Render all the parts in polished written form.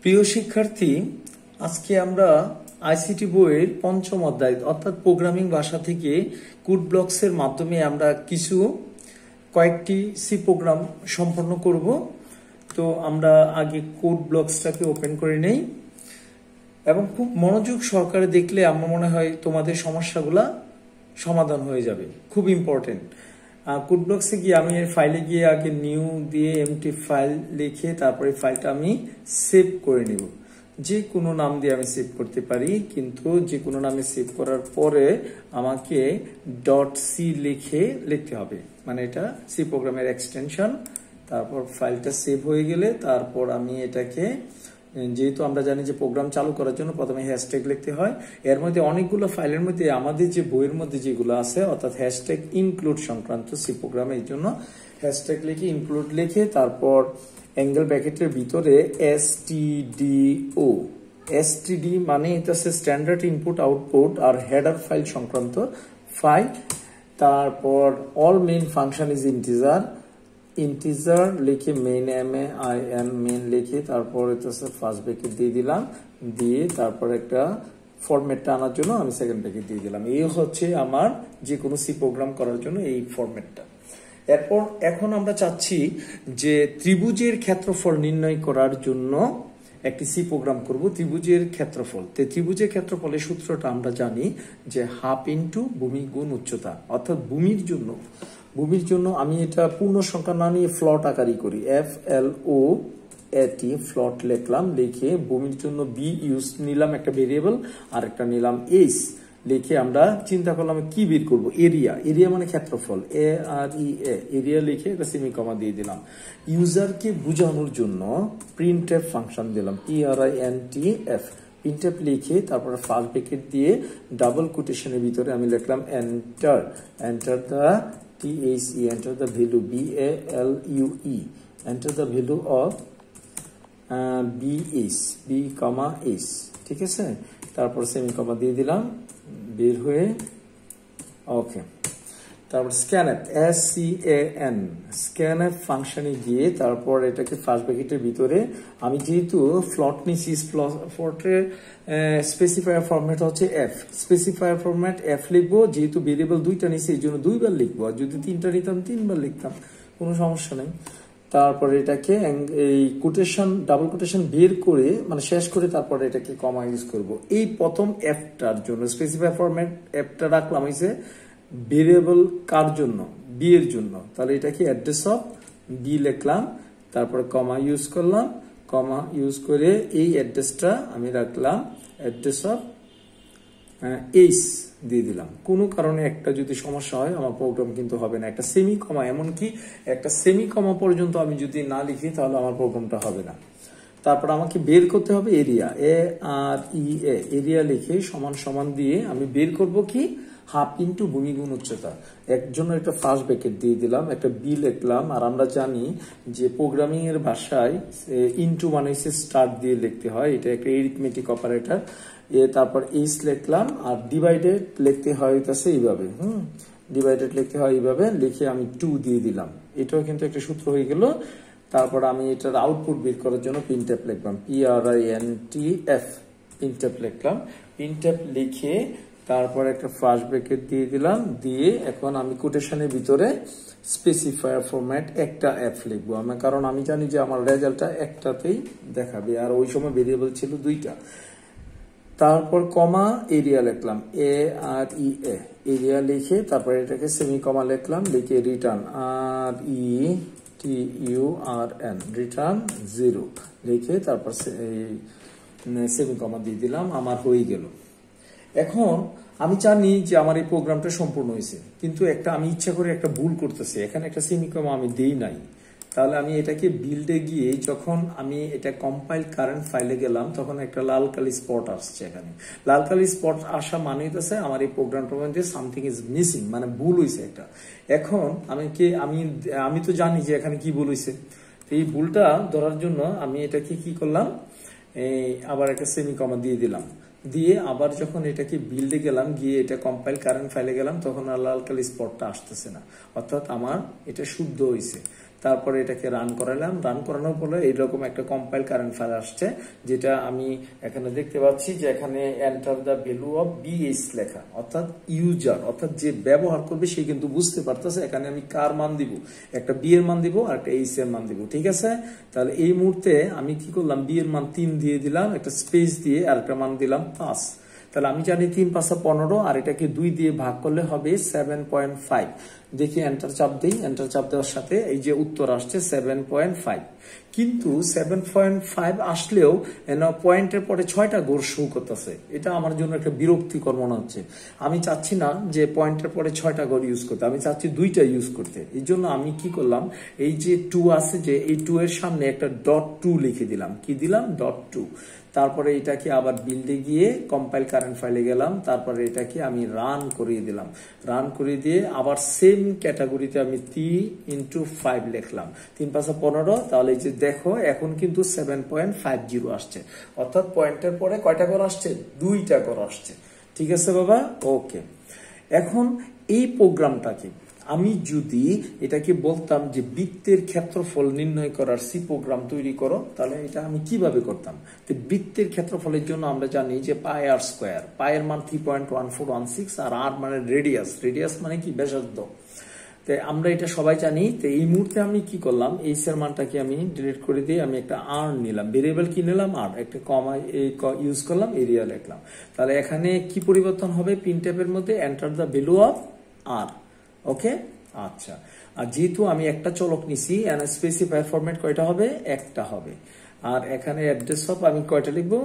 প্রিয় শিক্ষার্থী, আজকে আমরা আইসিটি বইয়ের পঞ্চম অধ্যায় অর্থাৎ প্রোগ্রামিং ভাষা থেকে কোড ব্লকস এর মাধ্যমে আমরা কয়েকটি সি প্রোগ্রাম সম্পন্ন করব। তো আমরা আগে কোড ব্লকসটাকে ওপেন করে নেই এবং খুব মনোযোগ সহকারে দেখলে আমার মনে হয় তোমাদের সমস্যাগুলা সমাধান হয়ে যাবে। খুব ইম্পর্টেন্ট। কোড ব্লকসে গিয়ে আমি এর ফাইলে গিয়ে আগে নিউ দিয়ে এমটি ফাইল লিখে তারপরে ফাইলটা আমি সেভ করে নিব। যে কোনো নাম দিয়ে আমি সেভ করতে পারি, কিন্তু যে কোনো নামে সেভ করার পরে আমাকে .c লিখতে হবে, মানে এটা সি প্রোগ্রামের এক্সটেনশন। তারপর ফাইলটা সেভ হয়ে গেলে তারপর আমি এটাকে, যেহেতু আমরা জানি যে প্রোগ্রাম চালু করার জন্য প্রথমে হ্যাশট্যাগ লিখতে হয়, এর মধ্যে অনেকগুলো ফাইলের মধ্যে আমাদের যে বইয়ের মধ্যে যেগুলো আছে অর্থাৎ হ্যাশট্যাগ ইনক্লুড সংক্রান্ত সি প্রোগ্রাম, এই জন্য হ্যাশট্যাগ লিখে ইনক্লুড লিখে তারপর অ্যাঙ্গেল ব্র্যাকেটের ভিতরে std মানে এটা হচ্ছে স্ট্যান্ডার্ড ইনপুট আউটপুট আর হেডার ফাইল সংক্রান্ত ফাইল। তারপর all main function is integer লিখে মেইন মেইন লিখে তারপর এটা ফার্স্ট ব্র্যাকেট দিয়ে দিলাম, দিয়ে তারপর একটা ফরম্যাটটা আনার জন্য আমি সেকেন্ড ব্র্যাকেট দিয়ে দিলাম। এই হচ্ছে আমার যে কোনো সি প্রোগ্রাম করার জন্য এই ফরম্যাটটা। এরপর এখন আমরা চাচ্ছি যে ত্রিভুজের ক্ষেত্রফল নির্ণয় করার জন্য একটি সি প্রোগ্রাম করব। ত্রিভুজের ক্ষেত্রফল, ত্রিভুজের ক্ষেত্রফলের সূত্রটা আমরা জানি যে হাফ ইন্টু ভূমি গুণ উচ্চতা, অর্থাৎ ভূমির জন্য আমি এটা পূর্ণ সংখ্যা না নিয়ে ফ্লট আকারই করি। FLOAT ফ্লট লিখলাম, লিখে ভূমির জন্য বি ইউজ নিলাম একটা ভেরিয়েবল, আর একটা নিলাম এইচ লিখে আমরা চিন্তা করলাম কি বের করব। এরিয়া মানে ক্ষেত্রফল, এরিয়া লিখে একটা সেমিকমা দিয়ে দিলাম। ইউজারকে বোঝানোর জন্য প্রিন্টএফ ফাংশন দিলাম, PRINTF প্রিন্টএফ লিখে তারপরে ফার্স্ট ব্র্যাকেট দিয়ে ডাবল কোটেশনের ভিতরে আমি লিখলাম enter the value VALUE, enter the value of B, ঠিক আছে। তারপর সেমিকমা দিয়ে দিলাম, বের হয়ে ওকে। তারপর স্ক্যানএফ ফাংশনে গিয়ে তারপর এটাকে ফার্স্ট ব্র্যাকেটের ভিতরে আমি যেহেতু ফ্লট নিছি, ফ্লটের স্পেসিফায়ার ফরম্যাট হচ্ছে স্পেসিফায়ার ফরম্যাট F লিখবো। যেহেতু ভেরিয়েবল দুইটা নিছি এই জন্য দুইবার লিখবো, আর যদি তিনটা নিতাম তিনবার লিখতাম, কোনো সমস্যা নেই। তারপরে এটাকে এই কোটেশন ডাবল কোটেশন বের করে মানে শেষ করে তারপরে এটাকে কমা ইউজ করব। এই প্রথম এফটার জন্য স্পেসিফায়ার ফরম্যাট এফটা রাখলাম হইছে ভেরিয়েবল কার জন্য, বি এর জন্য। তাহলে এটাকে অ্যাড্রেস অফ বি লিখলাম, তারপরে কমা ইউজ করলাম, কমা ইউজ করে এই অ্যাড্রেসটা আমি রাখলাম অ্যাড্রেস অফ এইচ দিয়ে দিলাম। কোনো কারণে একটা যদি সমস্যা হয় আমার প্রোগ্রাম কিন্তু হবে না। একটা সেমি কমা, এমনকি একটা সেমি কমা পর্যন্ত আমি যদি না লিখি তাহলে আমার প্রোগ্রামটা হবে না। তারপর আমাকে বের করতে হবে এরিয়া, এরিয়া লিখে সমান সমান দিয়ে আমি বের করব কি হাফ ইন্টু ভূমি গুণ উচ্চতা। এর জন্য একটা ফার্স্ট ব্র্যাকেট দিয়ে দিলাম, একটা বি লিখলাম। আর আমরা জানি যে প্রোগ্রামিং এর ভাষায় ইন্টু মানে স্টার্ট দিয়ে লিখতে হয়, এটা একটা এরিথমেটিক অপারেটর। তারপর এইচ লিখলাম, আর ডিভাইডেড লিখতে হয় এইভাবে, ডিভাইডেড লিখতে হয় এইভাবে, লিখে আমি 2 দিয়ে দিলাম। এটাও কিন্তু একটা সূত্র হয়ে গেল। তারপর আমি এটার আউটপুট বের করার জন্য প্রিন্টএফ লিখলাম, PRINTF প্রিন্টএফ লিখলাম। প্রিন্টএফ লিখে তারপর একটা ফার্স্ট ব্র্যাকেট দিয়ে দিলাম, দিয়ে এখন আমি কোটেশনের ভিতরে স্পেসিফায়ার ফরম্যাট একটা F লিখবো আমি, কারণ আমি জানি যে আমার রেজাল্টটা একটাতেই দেখাবে, আর ওই সময় ভেরিয়েবল ছিল দুইটা। তারপর কমা এরিয়া লিখলাম, এরিয়া লিখে তারপর এটাকে সেমিকমা লিখলাম, লিখে রিটার্ন রিটার্ন 0 লিখে তারপর সেমিকমা দিয়ে দিলাম। আমার হয়ে গেল। এখন আমি জানি যে আমার এই প্রোগ্রামটা সম্পূর্ণ হয়েছে, কিন্তু আমি ইচ্ছা করে একটা ভুল করতেছি, এখানে একটা সেমিকমা আমি দেই নাই। তাহলে আমি এটাকে বিল্ডে গিয়ে যখন আমি এটা কম্পাইল কারেন্ট ফাইলে গেলাম তখন একটা লাল কালি স্পট আসছে। এখানে লাল কালি স্পট আসা মানে হইতেছে আমার এই প্রোগ্রামটার মধ্যে সামথিং ইজ মিসিং, মানে ভুল হয়েছে একটা। এখন আমি তো জানি যে এখানে কি ভুল হয়েছে। এই ভুলটা ধরার জন্য আমি এটাকে কি করলাম, আবার একটা সেমিকমা দিয়ে দিলাম, দিয়ে আবার যখন এটাকে বিল্ডে গেলাম, গিয়ে এটা কম্পাইল কারেন্ট ফাইলে গেলাম, তখন আর লাল কালি স্পটটা আসতেছে না, অর্থাৎ আমার এটা শুদ্ধ হয়েছে। তারপরে এটাকে রান করালাম, রান করানোর পরে এইরকম একটা কম্পাইল কারেন্ট ফাইল আসছে, যেটা আমি এখানে দেখতে পাচ্ছি যে এখানে enter the value of BS লেখা, অর্থাৎ ইউজার, অর্থাৎ যে ব্যবহার করবে সে কিন্তু বুঝতে পারতেছে এখানে আমি কার মান দিব, একটা বি এর মান দিব আর একটা এইচ এর মান দিব। ঠিক আছে, তাহলে এই মুহূর্তে আমি কি করলাম, বি এর মান 3 দিয়ে দিলাম, একটা স্পেস দিয়ে আর একটা মান দিলাম 5। তাহলে আমি জানি 3 × 5 = 15, আর এটাকে 2 দিয়ে ভাগ করলে হবে 7.5। দেখি এন্টার চাপ দিই, এন্টার চাপ দেওয়ার সাথে এই যে উত্তর আসছে 7.5। কিন্তু 7.5 আসলেও পয়েন্টের পরে 6টা ঘর শো করতেছে, এটা আমার জন্য একটা বিরক্তিকর মনে হচ্ছে। আমি চাচ্ছি না যে পয়েন্টের পরে 6টা ঘর ইউজ করতে, আমি চাচ্ছি 2টা ইউজ করতে। এই জন্য আমি কি করলাম, এই যে 2 আছে যে এই 2 এর সামনে একটা .2 লিখে দিলাম, কি দিলাম, .2। তারপরে এটাকে আবার বিল্ডে গিয়ে কম্পাইল কারেন্ট ফাইলে গেলাম, তারপরে এটাকে আমি রান করিয়ে দিলাম, রান করিয়ে দিয়ে আবার সেম ক্যাটাগরিতে আমি 3 × 5 লিখলাম, 3 × 5 = 15। তাহলে এই যে দেখো এখন কিন্তু 7.50 আসছে, অর্থাৎ পয়েন্টের পরে কয়টা ঘর আসছে, 2টা ঘর আসছে। ঠিক আছে বাবা, ওকে। এখন এই প্রোগ্রামটাকে আমি যদি এটাকে বলতাম যে বৃত্তের ক্ষেত্রফল নির্ণয় করার সি প্রোগ্রাম তৈরি করো, তাহলে এটা আমি কিভাবে করতাম। তো বৃত্তের ক্ষেত্রফলের জন্য আমরা জানি যে পাই আর স্কোয়ার, পায়ের মান 3.1416 আর আর মানে রেডিয়াস, রেডিয়াস মানে কি, ব্যাসার্ধ। তো আমরা এটা সবাই জানি। তো এই মুহূর্তে আমি কি করলাম, এইচ এর মানটাকে আমি ডিলিট করে দিয়ে আমি একটা আর নিলাম, ভেরিয়েবল কি নিলাম, আর একটা কমা ইউজ করলাম, এরিয়া লিখলাম। তাহলে এখানে কি পরিবর্তন হবে, প্রিন্টএফের মধ্যে এন্টার দ্য ভ্যালু অফ আর। ওকে, আচ্ছা। আর যেহেতু আমি একটা চলক নিছি, স্পেসিফায়ার ফরম্যাট কয়টা হবে, একটা হবে। আর এখানে অ্যাড্রেস অফ আমি কয়টা লিখবো,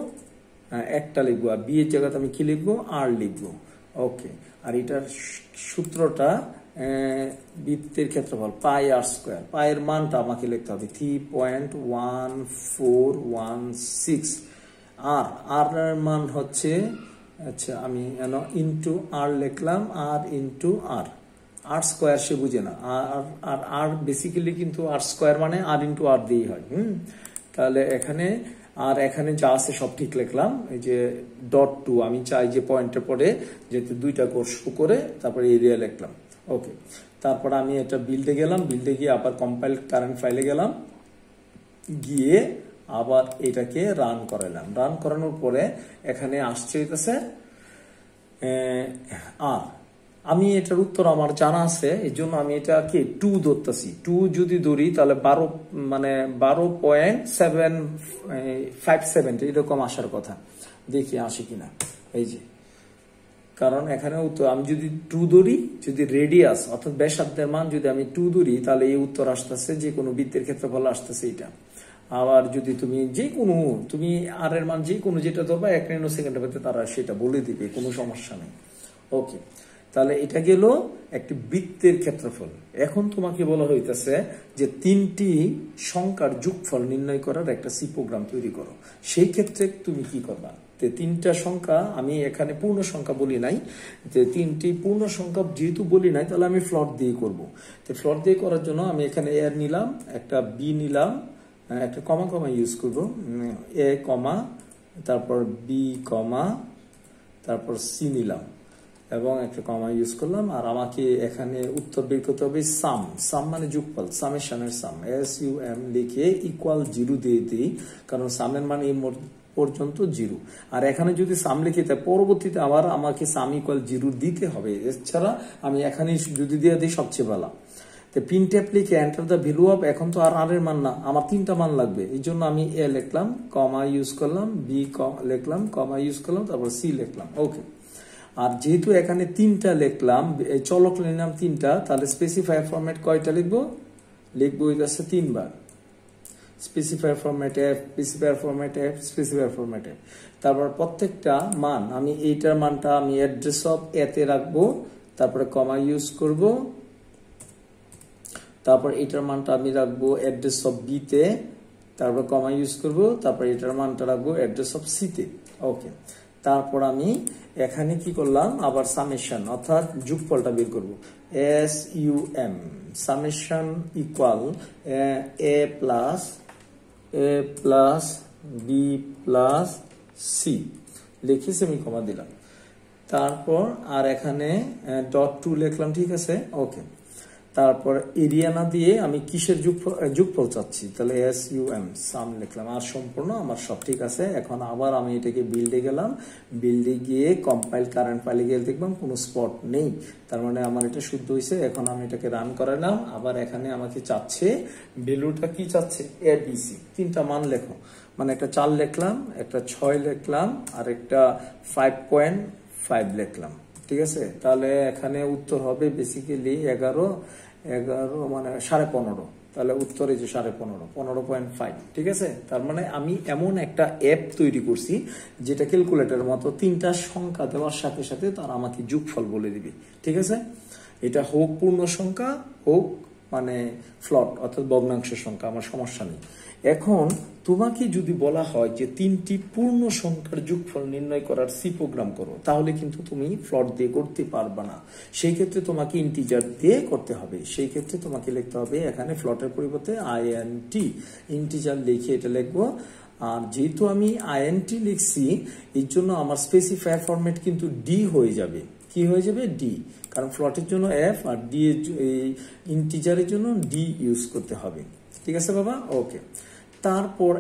একটা লিখবো। আর বি এর জায়গাতে আমি কি লিখবো, আর লিখবো। ওকে, আর এটার সূত্রটা বৃত্তের ক্ষেত্রফল পাই আর স্কোয়ার, পায়ের মানটা আমাকে লিখতে হবে 3.1416, আর এর মান হচ্ছে, আচ্ছা আমি ইন্টু আর লিখলাম, আর ইন্টু আর, আর স্কোয়ার সে বুঝে না, আর বেসিক্যালি কিন্তু আর স্কোয়ার মানে আর ইন্টু আর দিয়েই হয়। তাহলে এখানে আর এখানে যা আছে সব ঠিক লিখলাম। এই যে .2 আমি চাই যে পয়েন্টের পরে যেহেতু 2টা কোর্স করে, তারপরে এরিয়া লিখলাম। ওকে, তারপর আমি এটা বিল্ডে গেলাম, বিল্ডে গিয়ে আবার কম্পাইল কারেন্ট ফাইলে গেলাম, গিয়ে আবার এটাকে রান করালাম। রান করানোর পরে এখানে আসছে হইতেছে আর আমি এটার উত্তর আমার জানা আছে, এই জন্য আমি এটাকে 2 ধরতেছি। 2 যদি ধরি তাহলে 12.757 এরকম আসার কথা, দেখি আসে কিনা। এই যে কারণ এখানে উত্তর আমি যদি 2 ধরি, যদি রেডিয়াস অর্থাৎ ব্যাসার্ধের মান যদি আমি 2 ধরি, তাহলে এই উত্তর আসতেছে, যে কোনো বৃত্তের ক্ষেত্রফল আসতেছে এটা। আবার যদি তুমি যে কোনো তুমি আর এর মান যে কোনো যেটা ধরবা 1 ন্যানোসেকেন্ডের মধ্যে তারা সেটা বলে দিবে, কোনো সমস্যা নেই। ওকে, তাহলে এটা গেল একটি বৃত্তের ক্ষেত্রফল। এখন তোমাকে বলা হইতেছে যে 3টি সংখ্যার যোগফল নির্ণয় করার একটা সি প্রোগ্রাম তৈরি করো। সেই ক্ষেত্রে তুমি কি করবা, 3টা সংখ্যা আমি এখানে পূর্ণ সংখ্যা বলি নাই, যে 3টি পূর্ণ সংখ্যা যেহেতু বলি নাই, তাহলে আমি ফ্লট দিয়ে করব। তো ফ্লট দিয়ে করার জন্য আমি এখানে এ নিলাম, একটা বি নিলাম, একটা কমা কমা ইউজ করব, এ কমা, তারপর বি কমা, তারপর সি নিলাম এবং একটা কমা ইউজ করলাম। আর আমাকে এখানে উত্তর বের করতে হবে সাম, সাম মানে যোগফল, সামেশনের সাম, SUM লিখে ইকুয়াল 0 দিয়ে দিই, কারণ সামের মানে এই পর্যন্ত 0। আর এখানে যদি সাম লিখে তাই পরবর্তীতে আবার আমাকে সাম ইকুয়াল 0 দিতে হবে, এছাড়া আমি এখানে যদি দিয়ে দিই সবচেয়ে ভালো। তো প্রিন্টএফ লিখে এন্টার দ্য ভ্যালু অফ, এখন তো আর এর মান না, আমার 3টা মান লাগবে, এই জন্য আমি এ লিখলাম, কমা ইউজ করলাম, বি লিখলাম, কমা ইউজ করলাম, তারপর সি লিখলাম। ওকে, আর যেহেতু এখানে 3টা লিখলাম, চলক নিলাম 3টা, তাহলে স্পেসিফায়ার ফরম্যাট কয়টা লিখবো, লিখবো এই কাছে 3 বার, specifier format F, specifier format F, specifier format F. তারপর প্রত্যেকটা মান আমি এইটার মানটা আমি অ্যাড্রেস অফ এতে রাখবো, তারপরে কমা ইউজ করব, তারপর এটার মানটা আমি রাখবো অ্যাড্রেস অফ বি তে, তারপর কমা ইউজ করব, তারপর এটার মানটা রাখবো অ্যাড্রেস অফ সি তে। ওকে, তারপর আমি এখানে কি করলাম, আবার সামেশন অর্থাৎ যোগফলটা বের করব, SUM summation equal a plus B plus C লিখে আমি কমা দিলাম। তারপর আর এখানে .2 লিখলাম, ঠিক আছে। ওকে, তারপর এরিয়া না দিয়ে আমি কিসের যোগফল চাচ্ছি, তাহলে SUM সাম লিখলাম, আর সম্পূর্ণ আমার সব ঠিক আছে। এখন আবার আমি এটাকে বিল্ডে গেলাম, বিল্ডে গিয়ে কম্পাইল কারেন্ট ফাইলে গিয়ে দেখলাম কোনো স্পট নেই, তার মানে আমার এটা শুদ্ধ হয়েছে। এখন আমি এটাকে রান করালাম, আবার এখানে আমাকে চাচ্ছে ভ্যালুটা কি চাচ্ছে, ABC, তিনটা মান লেখো, মানে একটা 4 লিখলাম, একটা 6 লিখলাম, আর একটা 5.5 লিখলাম, ঠিক আছে। তাহলে এখানে উত্তর হবে বেসিক্যালি 11 মানে 15.5, তাহলে উত্তর এই যে 15.5, 15.5, ঠিক আছে। তার মানে আমি এমন একটা অ্যাপ তৈরি করছি যেটা ক্যালকুলেটরের মতো তিনটা সংখ্যা দেওয়ার সাথে সাথে তারা আমাকে যোগফল বলে দিবে, ঠিক আছে। এটা হোক পূর্ণ সংখ্যা, হোক মানে ফ্লট অর্থাৎ ভগ্নাংশ সংখ্যা, আমার সমস্যা নেই। এখন তোমাকে যদি বলা হয় যে 3টি পূর্ণ সংখ্যার যোগফল নির্ণয় করার সি প্রোগ্রাম করো, তাহলে কিন্তু তুমি ফ্লট দিয়ে করতে পারবে না। সেই ক্ষেত্রে তোমাকে ইন্টিজার দিয়ে করতে হবে। সেই ক্ষেত্রে তোমাকে লিখতে হবে এখানে ফ্লটের পরিবর্তে INT, ইন্টিজার লিখে এটা লিখবো। আর যেহেতু আমি INT লিখছি, এর জন্য আমার স্পেসিফায়ার ফরম্যাট কিন্তু ডি হয়ে যাবে। কি হয়ে যাবে, ডি, কারণ ফ্লটের জন্য F আর ডি ইন্টিজারের জন্য ডি ইউজ করতে হবে, ঠিক আছে বাবা, ওকে। তারপর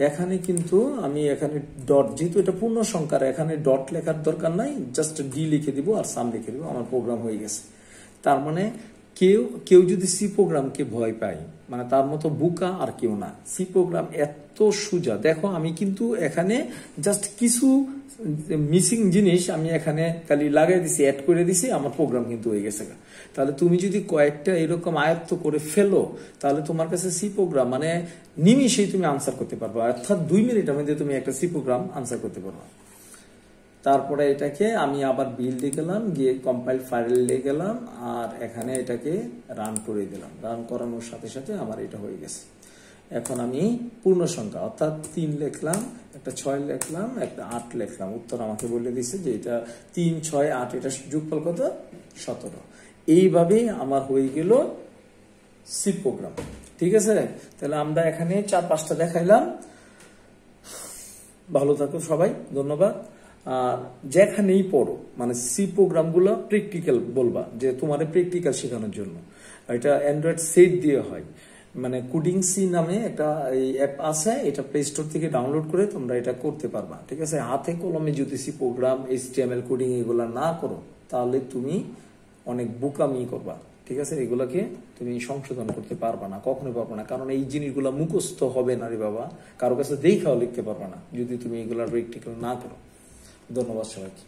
এখানে কিন্তু আমি এখানে ডট, যেহেতু এটা পূর্ণ সংখ্যার এখানে ডট লেখার দরকার নাই, জাস্ট ডি লিখে দিব আর সাম লিখে দিব, আমার প্রোগ্রাম হয়ে গেছে। তার মানে কেউ যদি সি প্রোগ্রামকে ভয় পায়, মানে তার মতো বুকা আর কেউ না। সি প্রোগ্রাম এত সোজা, দেখো আমি কিন্তু এখানে জাস্ট কিছু মিসিং জিনিস আমি এখানে খালি লাগাই দিছি, অ্যাড করে দিছি, আমার প্রোগ্রাম কিন্তু হয়ে গেছে। তাহলে তুমি যদি কয়েকটা এরকম আয়ত্ত করে ফেলো, তাহলে তোমার কাছে সি প্রোগ্রাম মানে নিমিশেই তুমি আনসার করতে পারবে, অর্থাৎ 2 মিনিটের মধ্যে তুমি একটা সি প্রোগ্রাম আনসার করতে পারবে। তারপরে এটাকে আমি আবার বিল্ডে গেলাম, গিয়ে কম্পাইল ফাইলে গেলাম, আর এখানে এটাকে রান করে দিলাম। রান করানোর সাথে সাথে আমার এটা হয়ে গেছে। এখন আমি পূর্ণ সংখ্যা অর্থাৎ 3 লিখলাম, একটা 6 লিখলাম, একটা 8 লিখলাম, উত্তর আমাকে বলে দিচ্ছে যে এটা 3, 6, 8, এটা যোগফল কত, 17। এইভাবে আমার হয়ে গেল সি প্রোগ্রাম, ঠিক আছে। তাহলে আমরা এখানে 4-5টা দেখাইলাম। ভালো থাকো সবাই, ধন্যবাদ। আর যেখানেই পড়ো মানে সি প্রোগ্রাম গুলো প্র্যাকটিক্যাল বলবা, যে তোমার প্র্যাকটিক্যাল শেখানোর জন্য। এটা অ্যান্ড্রয়েড সেট দিয়ে হয়, মানে কোডিং সি নামে একটা অ্যাপ আছে, এটা প্লে স্টোর থেকে ডাউনলোড করে তোমরা এটা করতে পারবা, ঠিক আছে। হাতে কলমে যদি সি প্রোগ্রাম, HTML কোডিং এগুলা না করো, তাহলে তুমি অনেক বোকামি করবা, ঠিক আছে। এগুলাকে তুমি সংশোধন করতে পারবা না, কখনোই পারবা না, কারণ এই জিনিসগুলো মুখস্থ হবে না রে বাবা, কারো কাছে দেখাও লিখতে পারবা না যদি তুমি এগুলা প্র্যাকটিক্যাল না করো। ধন্যবাদ সবাইকে।